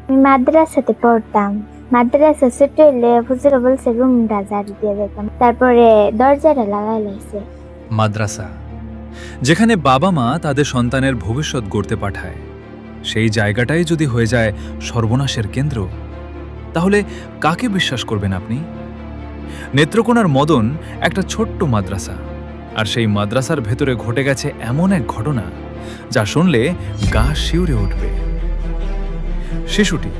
আমি মাদ্রাসাতে পড়তাম। মাদ্রাসা ছুটি হলে হুজুরে বলছে রুমটা ঝাড়ু দিয়ে দেখতাম, তারপরে দরজাটা লাগাই লাইছে। মাদ্রাসা, যেখানে বাবা মা তাদের সন্তানের ভবিষ্যৎ গড়তে পাঠায়, সেই জায়গাটাই যদি হয়ে যায় সর্বনাশের কেন্দ্র, তাহলে কাকে বিশ্বাস করবেন আপনি? নেত্রকোনার মদন একটা ছোট্ট মাদ্রাসা, আর সেই মাদ্রাসার ভেতরে ঘটে গেছে এমন এক ঘটনা যা শুনলে গা শিউরে উঠবে। শিশুটি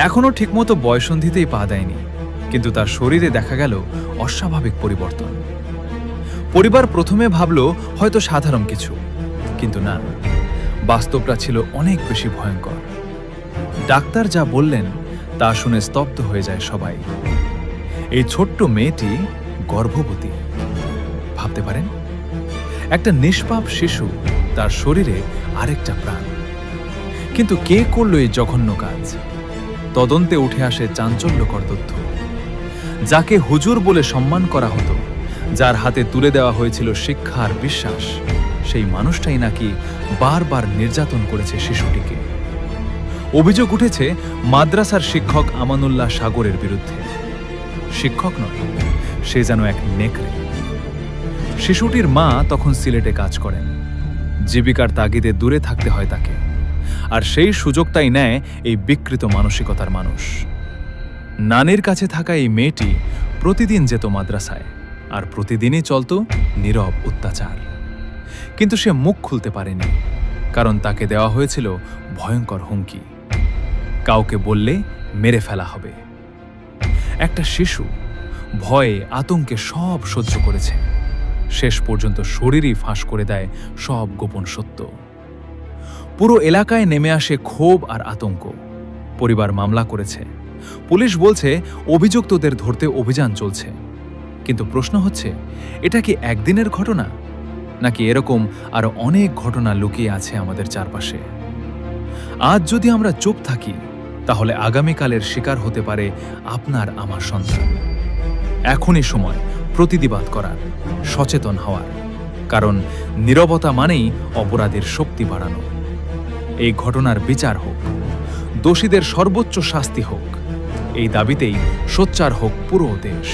এখনো ঠিকমতো বয়সন্ধিতেই পা দেয়নি, কিন্তু তার শরীরে দেখা গেল অস্বাভাবিক পরিবর্তন। পরিবার প্রথমে ভাবল হয়তো সাধারণ কিছু, কিন্তু না, বাস্তবটা ছিল অনেক বেশি ভয়ঙ্কর। ডাক্তার যা বললেন তা শুনে স্তব্ধ হয়ে যায় সবাই। এই ছোট্ট মেয়েটি গর্ভবতী। ভাবতে পারেন, একটা নিষ্পাপ শিশু, তার শরীরে আরেকটা প্রাণ। কিন্তু কে করল এই জঘন্য কাজ? তদন্তে উঠে আসে চাঞ্চল্যকর তথ্য। যাকে হুজুর বলে সম্মান করা হতো, যার হাতে তুলে দেওয়া হয়েছিল শিক্ষা আর বিশ্বাস, সেই মানুষটাই নাকি বারবার নির্যাতন করেছে শিশুটিকে। অভিযোগ উঠেছে মাদ্রাসার শিক্ষক আমানুল্লাহ সাগরের বিরুদ্ধে। শিক্ষক নয়, সে যেন এক নেকড়ে। শিশুটির মা তখন সিলেটে কাজ করেন। জীবিকার তাগিদে দূরে থাকতে হয় তাকে, আর সেই সুযোগটাই নেয় এই বিকৃত মানসিকতার মানুষ। নানির কাছে থাকা এই মেয়েটি প্রতিদিন যেত মাদ্রাসায়, আর প্রতিদিনই চলত নীরব অত্যাচার। কিন্তু সে মুখ খুলতে পারেনি, কারণ তাকে দেওয়া হয়েছিল ভয়ঙ্কর হুমকি। কাউকে বললে মেরে ফেলা হবে। একটা শিশু ভয়ে আতঙ্কে সব সহ্য করেছে, শেষ পর্যন্ত শরীরই ফাঁস করে দেয় সব গোপন সত্য। পুরো এলাকায় নেমে আসে ক্ষোভ আর আতঙ্ক। পরিবার মামলা করেছে, পুলিশ বলছে অভিযুক্তদের ধরতে অভিযান চলছে। কিন্তু প্রশ্ন হচ্ছে, এটা কি একদিনের ঘটনা, নাকি এরকম আরো অনেক ঘটনা লুকিয়ে আছে আমাদের চারপাশে? আজ যদি আমরা চুপ থাকি, তাহলে আগামীকালের শিকার হতে পারে আপনার আমার সন্তান। এখনই সময় প্রতিবাদ করার, সচেতন হওয়ার, কারণ নীরবতা মানেই অপরাধের শক্তি বাড়ানো। এই ঘটনার বিচার হোক, দোষীদের সর্বোচ্চ শাস্তি হোক, এই দাবিতেই সোচ্চার হোক পুরো দেশ।